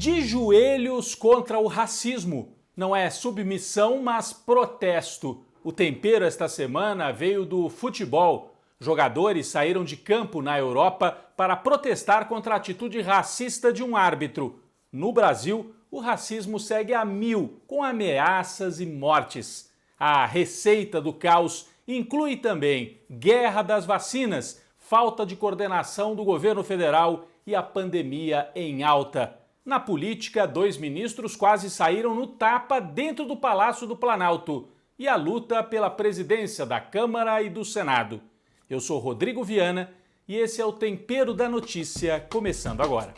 De joelhos contra o racismo. Não é submissão, mas protesto. O tempero esta semana veio do futebol. Jogadores saíram de campo na Europa para protestar contra a atitude racista de um árbitro. No Brasil, o racismo segue a mil, com ameaças e mortes. A receita do caos inclui também guerra das vacinas, falta de coordenação do governo federal e a pandemia em alta. Na política, 2 ministros quase saíram no tapa dentro do Palácio do Planalto e a luta pela presidência da Câmara e do Senado. Eu sou Rodrigo Viana e esse é o Tempero da Notícia, começando agora.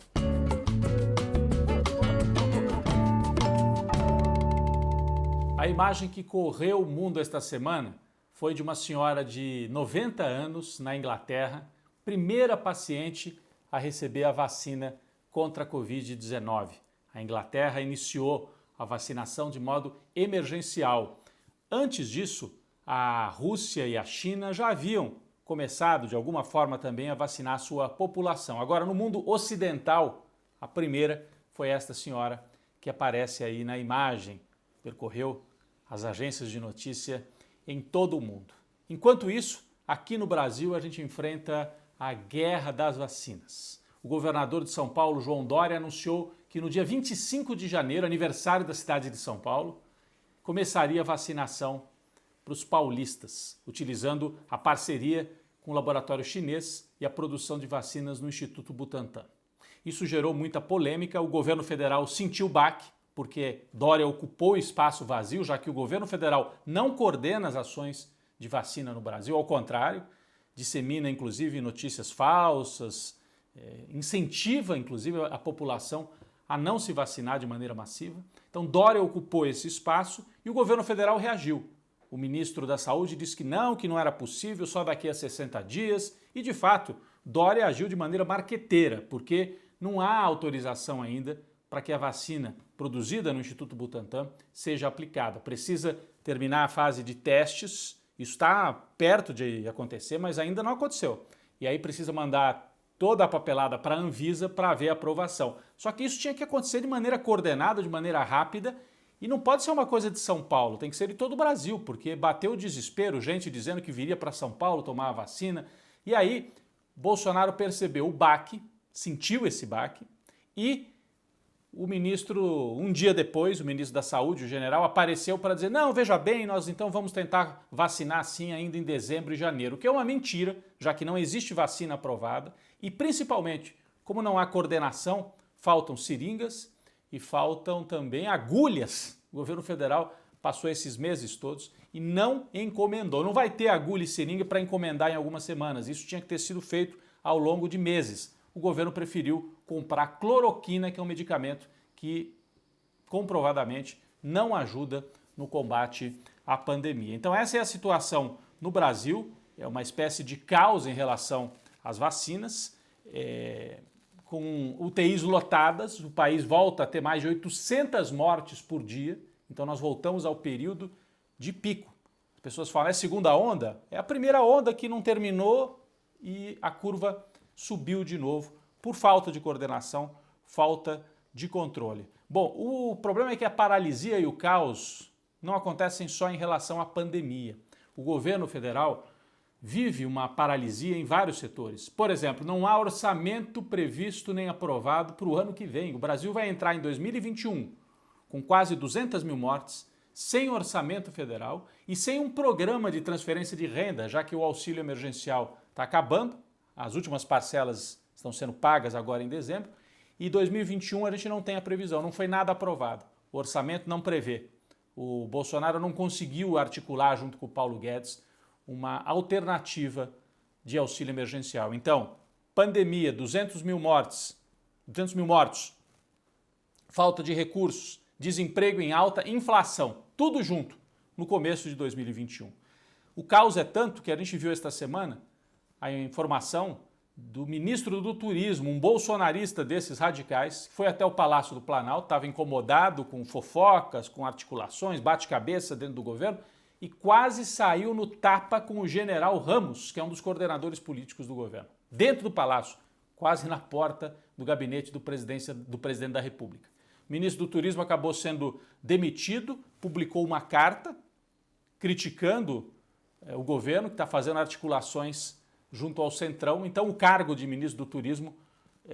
A imagem que correu o mundo esta semana foi de uma senhora de 90 anos na Inglaterra, primeira paciente a receber a vacina contra a Covid-19. A Inglaterra iniciou a vacinação de modo emergencial. Antes disso, a Rússia e a China já haviam começado, de alguma forma, também a vacinar a sua população. Agora, no mundo ocidental, a primeira foi esta senhora que aparece aí na imagem. Percorreu as agências de notícia em todo o mundo. Enquanto isso, aqui no Brasil, a gente enfrenta a guerra das vacinas. O governador de São Paulo, João Dória, anunciou que no dia 25 de janeiro, aniversário da cidade de São Paulo, começaria a vacinação para os paulistas, utilizando a parceria com o laboratório chinês e a produção de vacinas no Instituto Butantan. Isso gerou muita polêmica, o governo federal sentiu o baque, porque Dória ocupou o espaço vazio, já que o governo federal não coordena as ações de vacina no Brasil, ao contrário, dissemina inclusive notícias falsas, incentiva inclusive a população a não se vacinar de maneira massiva. Então Dória ocupou esse espaço e o governo federal reagiu. O ministro da Saúde disse que não era possível, só daqui a 60 dias. E de fato, Dória agiu de maneira marqueteira, porque não há autorização ainda para que a vacina produzida no Instituto Butantan seja aplicada. Precisa terminar a fase de testes, isso está perto de acontecer, mas ainda não aconteceu. E aí precisa mandar toda a papelada para a Anvisa para haver aprovação. Só que isso tinha que acontecer de maneira coordenada, de maneira rápida, e não pode ser uma coisa de São Paulo, tem que ser de todo o Brasil, porque bateu o desespero, gente dizendo que viria para São Paulo tomar a vacina. E aí, Bolsonaro percebeu o baque, sentiu esse baque, e o ministro, um dia depois, o ministro da Saúde, o general, apareceu para dizer: não, veja bem, nós então vamos tentar vacinar sim ainda em dezembro e janeiro, o que é uma mentira, já que não existe vacina aprovada e principalmente, como não há coordenação, faltam seringas e faltam também agulhas. O governo federal passou esses meses todos e não encomendou. Não vai ter agulha e seringa para encomendar em algumas semanas, isso tinha que ter sido feito ao longo de meses. O governo preferiu comprar cloroquina, que é um medicamento que comprovadamente não ajuda no combate à pandemia. Então essa é a situação no Brasil, é uma espécie de caos em relação às vacinas, com UTIs lotadas, o país volta a ter mais de 800 mortes por dia, então nós voltamos ao período de pico. As pessoas falam, é segunda onda? É a primeira onda que não terminou e a curva subiu de novo por falta de coordenação, falta de controle. Bom, o problema é que a paralisia e o caos não acontecem só em relação à pandemia. O governo federal vive uma paralisia em vários setores. Por exemplo, não há orçamento previsto nem aprovado para o ano que vem. O Brasil vai entrar em 2021 com quase 200 mil mortes, sem orçamento federal e sem um programa de transferência de renda, já que o auxílio emergencial está acabando. As últimas parcelas estão sendo pagas agora em dezembro e 2021 a gente não tem a previsão, não foi nada aprovado. O orçamento não prevê. O Bolsonaro não conseguiu articular junto com o Paulo Guedes uma alternativa de auxílio emergencial. Então, pandemia, 200 mil mortos, falta de recursos, desemprego em alta, inflação, tudo junto no começo de 2021. O caos é tanto que a gente viu esta semana a informação do ministro do Turismo, um bolsonarista desses radicais, que foi até o Palácio do Planalto, estava incomodado com fofocas, com articulações, bate-cabeça dentro do governo e quase saiu no tapa com o general Ramos, que é um dos coordenadores políticos do governo, dentro do Palácio, quase na porta do gabinete do presidente da República. O ministro do Turismo acabou sendo demitido, publicou uma carta criticando o governo, que está fazendo articulações junto ao Centrão. Então o cargo de ministro do Turismo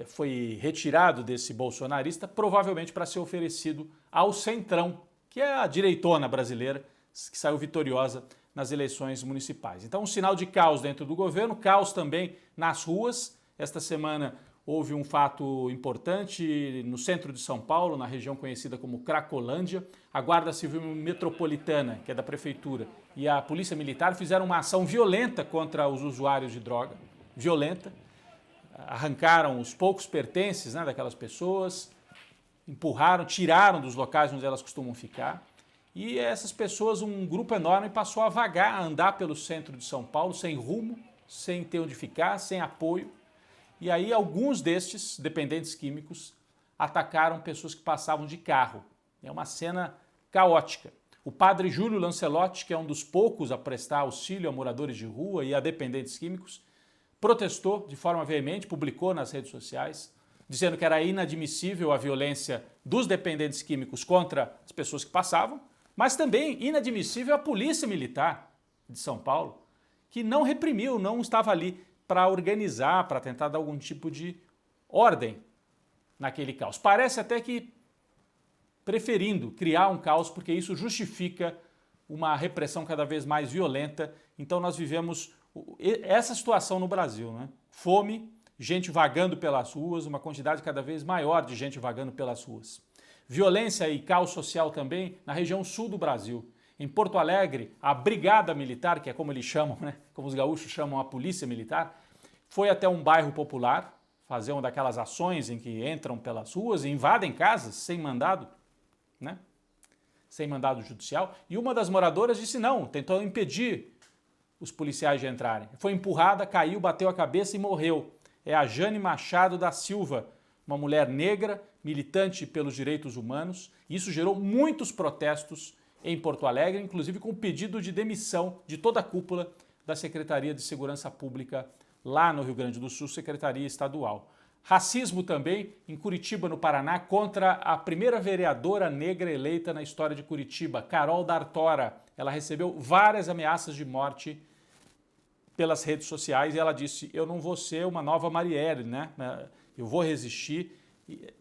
foi retirado desse bolsonarista, provavelmente para ser oferecido ao Centrão, que é a direitona brasileira, que saiu vitoriosa nas eleições municipais. Então um sinal de caos dentro do governo, caos também nas ruas. Esta semana houve um fato importante no centro de São Paulo, na região conhecida como Cracolândia. A Guarda Civil Metropolitana, que é da Prefeitura, e a Polícia Militar fizeram uma ação violenta contra os usuários de droga. Violenta. Arrancaram os poucos pertences, né, daquelas pessoas, empurraram, tiraram dos locais onde elas costumam ficar. E essas pessoas, um grupo enorme, passou a vagar, a andar pelo centro de São Paulo, sem rumo, sem ter onde ficar, sem apoio. E aí alguns destes dependentes químicos atacaram pessoas que passavam de carro. É uma cena caótica. O padre Júlio Lancelotti, que é um dos poucos a prestar auxílio a moradores de rua e a dependentes químicos, protestou de forma veemente, publicou nas redes sociais, dizendo que era inadmissível a violência dos dependentes químicos contra as pessoas que passavam, mas também inadmissível a Polícia Militar de São Paulo, que não reprimiu, não estava ali para organizar, para tentar dar algum tipo de ordem naquele caos. Parece até que preferindo criar um caos, porque isso justifica uma repressão cada vez mais violenta. Então nós vivemos essa situação no Brasil, né? Fome, gente vagando pelas ruas, uma quantidade cada vez maior de gente vagando pelas ruas. Violência e caos social também na região sul do Brasil. Em Porto Alegre, a Brigada Militar, que é como eles chamam, né? Como os gaúchos chamam a Polícia Militar, foi até um bairro popular fazer uma daquelas ações em que entram pelas ruas e invadem casas sem mandado, né? Sem mandado judicial. E uma das moradoras disse não, tentou impedir os policiais de entrarem. Foi empurrada, caiu, bateu a cabeça e morreu. É a Jane Machado da Silva, uma mulher negra, militante pelos direitos humanos. Isso gerou muitos protestos em Porto Alegre, inclusive com o pedido de demissão de toda a cúpula da Secretaria de Segurança Pública lá no Rio Grande do Sul, Secretaria Estadual. Racismo também em Curitiba, no Paraná, contra a primeira vereadora negra eleita na história de Curitiba, Carol D'Artora. Ela recebeu várias ameaças de morte pelas redes sociais e ela disse, eu não vou ser uma nova Marielle, né? Eu vou resistir.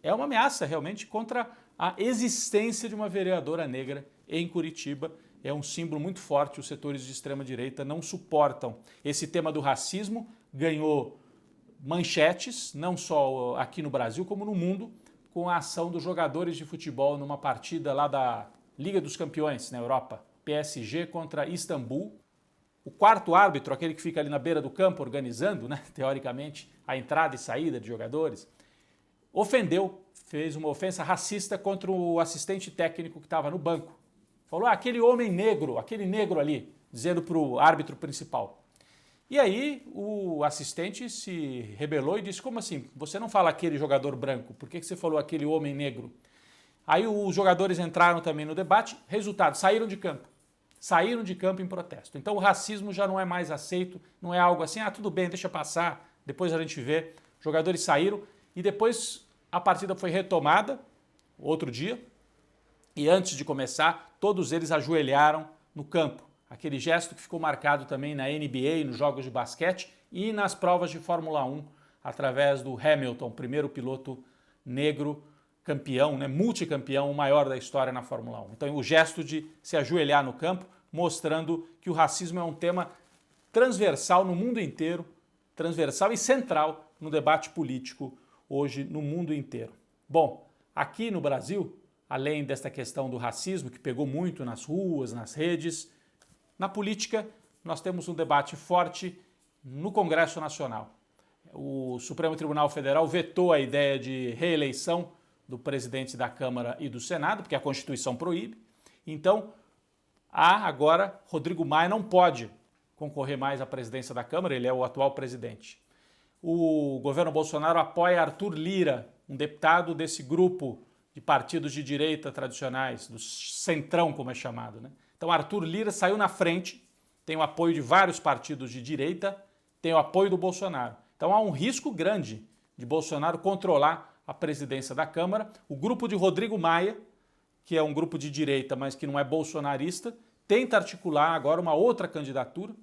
É uma ameaça realmente contra a existência de uma vereadora negra em Curitiba. É um símbolo muito forte, os setores de extrema-direita não suportam. Esse tema do racismo ganhou manchetes, não só aqui no Brasil, como no mundo, com a ação dos jogadores de futebol numa partida lá da Liga dos Campeões, na Europa, PSG contra Istambul. O quarto árbitro, aquele que fica ali na beira do campo organizando, né, teoricamente, a entrada e saída de jogadores, fez uma ofensa racista contra o assistente técnico que estava no banco. Falou, aquele homem negro, aquele negro ali, dizendo para o árbitro principal. E aí o assistente se rebelou e disse, como assim? Você não fala aquele jogador branco, por que você falou aquele homem negro? Aí os jogadores entraram também no debate, resultado, saíram de campo. Saíram de campo em protesto. Então o racismo já não é mais aceito, não é algo assim, tudo bem, deixa passar, depois a gente vê. Os jogadores saíram e depois a partida foi retomada, outro dia, e antes de começar, todos eles ajoelharam no campo. Aquele gesto que ficou marcado também na NBA, nos jogos de basquete e nas provas de Fórmula 1, através do Hamilton, primeiro piloto negro campeão, né, multicampeão, o maior da história na Fórmula 1. Então o gesto de se ajoelhar no campo, mostrando que o racismo é um tema transversal no mundo inteiro, transversal e central no debate político hoje no mundo inteiro. Bom, aqui no Brasil, além desta questão do racismo, que pegou muito nas ruas, nas redes, na política nós temos um debate forte no Congresso Nacional. O Supremo Tribunal Federal vetou a ideia de reeleição do presidente da Câmara e do Senado, porque a Constituição proíbe. Então, agora, Rodrigo Maia não pode concorrer mais à presidência da Câmara, ele é o atual presidente. O governo Bolsonaro apoia Arthur Lira, um deputado desse grupo de partidos de direita tradicionais, do centrão, como é chamado, né? Então, Arthur Lira saiu na frente, tem o apoio de vários partidos de direita, tem o apoio do Bolsonaro. Então, há um risco grande de Bolsonaro controlar à presidência da Câmara. O grupo de Rodrigo Maia, que é um grupo de direita, mas que não é bolsonarista, tenta articular agora uma outra candidatura.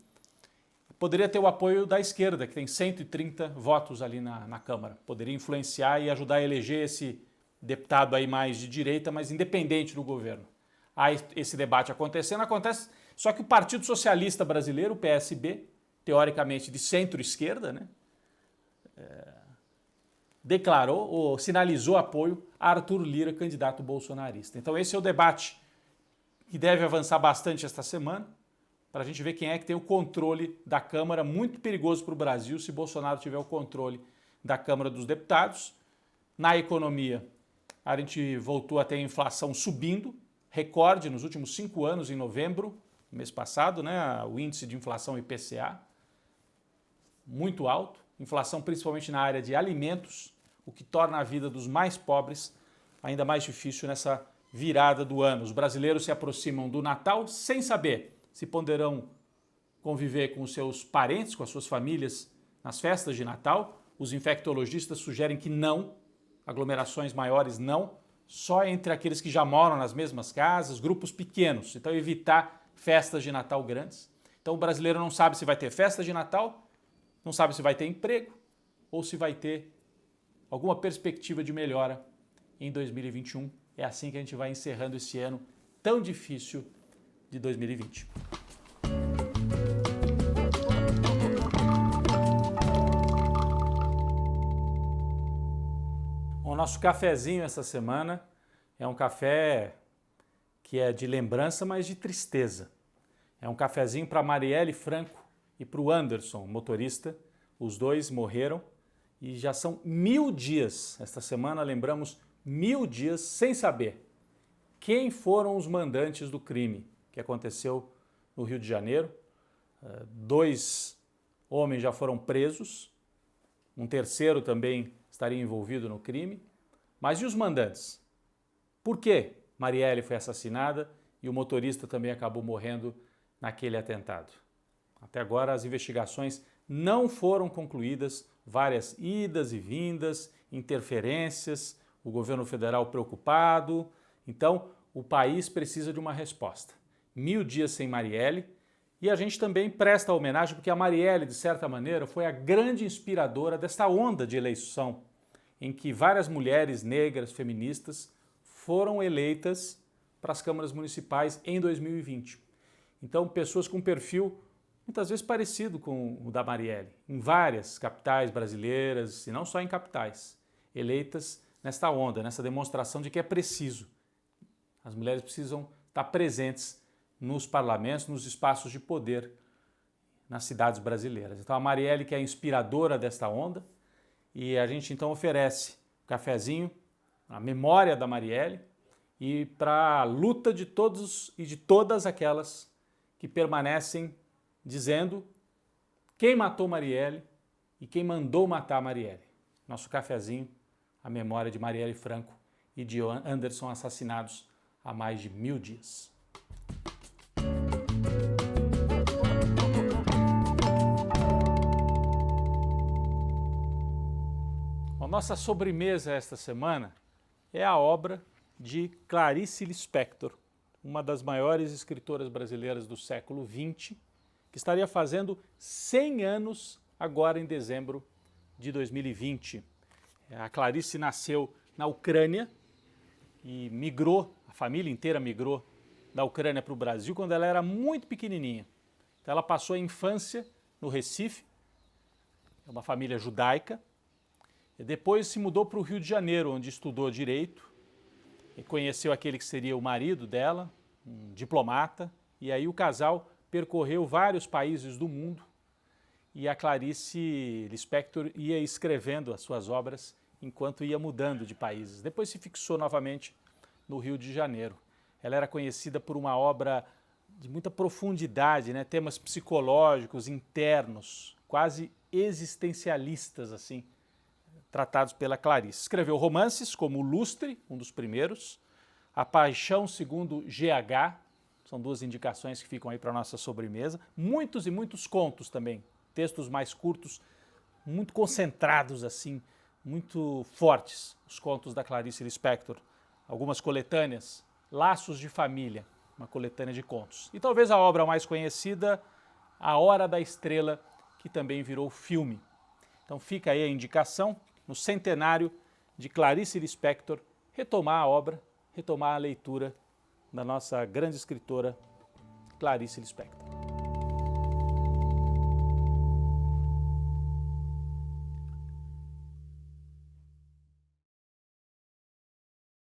Poderia ter o apoio da esquerda, que tem 130 votos ali na Câmara. Poderia influenciar e ajudar a eleger esse deputado aí mais de direita, mas independente do governo. Há esse debate acontecendo, acontece, só que o Partido Socialista Brasileiro, o PSB, teoricamente de centro-esquerda, né, declarou ou sinalizou apoio a Arthur Lira, candidato bolsonarista. Então esse é o debate que deve avançar bastante esta semana, para a gente ver quem é que tem o controle da Câmara. Muito perigoso para o Brasil se Bolsonaro tiver o controle da Câmara dos Deputados. Na economia, a gente voltou a ter a inflação subindo, recorde nos últimos 5 anos, em novembro, mês passado, né, o índice de inflação IPCA, muito alto, inflação principalmente na área de alimentos, o que torna a vida dos mais pobres ainda mais difícil nessa virada do ano. Os brasileiros se aproximam do Natal sem saber se poderão conviver com os seus parentes, com as suas famílias nas festas de Natal. Os infectologistas sugerem que não, aglomerações maiores não, só entre aqueles que já moram nas mesmas casas, grupos pequenos. Então evitar festas de Natal grandes. Então o brasileiro não sabe se vai ter festa de Natal, não sabe se vai ter emprego ou se vai ter alguma perspectiva de melhora em 2021. É assim que a gente vai encerrando esse ano tão difícil de 2020. O nosso cafezinho essa semana é um café que é de lembrança, mas de tristeza. É um cafezinho para Marielle Franco e para o Anderson, motorista. Os dois morreram e já são 1000 dias. Esta semana lembramos 1000 dias sem saber quem foram os mandantes do crime que aconteceu no Rio de Janeiro. 2 homens já foram presos, um terceiro também estaria envolvido no crime. Mas e os mandantes? Por que Marielle foi assassinada e o motorista também acabou morrendo naquele atentado? Até agora as investigações não foram concluídas, várias idas e vindas, interferências, o governo federal preocupado. Então o país precisa de uma resposta. 1000 dias sem Marielle, e a gente também presta homenagem porque a Marielle, de certa maneira, foi a grande inspiradora desta onda de eleição em que várias mulheres negras feministas foram eleitas para as câmaras municipais em 2020. Então, pessoas com perfil muitas vezes parecido com o da Marielle, em várias capitais brasileiras, e não só em capitais, eleitas nesta onda, nessa demonstração de que é preciso. As mulheres precisam estar presentes nos parlamentos, nos espaços de poder nas cidades brasileiras. Então a Marielle, que é a inspiradora desta onda, e a gente então oferece um cafezinho, a memória da Marielle e para a luta de todos e de todas aquelas que permanecem dizendo quem matou Marielle e quem mandou matar Marielle. Nosso cafezinho, a memória de Marielle Franco e de Anderson, assassinados há mais de 1000 dias. A nossa sobremesa esta semana é a obra de Clarice Lispector, uma das maiores escritoras brasileiras do século XX, que estaria fazendo 100 anos agora em dezembro de 2020. A Clarice nasceu na Ucrânia e migrou, a família inteira migrou da Ucrânia para o Brasil quando ela era muito pequenininha. Então ela passou a infância no Recife, é uma família judaica, e depois se mudou para o Rio de Janeiro, onde estudou Direito, e conheceu aquele que seria o marido dela, um diplomata, e aí o casal percorreu vários países do mundo, e a Clarice Lispector ia escrevendo as suas obras enquanto ia mudando de países. Depois se fixou novamente no Rio de Janeiro. Ela era conhecida por uma obra de muita profundidade, né? Temas psicológicos, internos, quase existencialistas, assim, tratados pela Clarice. Escreveu romances como O Lustre, um dos primeiros, A Paixão segundo GH, são 2 indicações que ficam aí para a nossa sobremesa, muitos e muitos contos também, textos mais curtos, muito concentrados assim muito fortes, os contos da Clarice Lispector, algumas coletâneas, Laços de Família, uma coletânea de contos. E talvez a obra mais conhecida, A Hora da Estrela, que também virou filme. Então fica aí a indicação, no centenário de Clarice Lispector, retomar a obra, retomar a leitura da nossa grande escritora Clarice Lispector.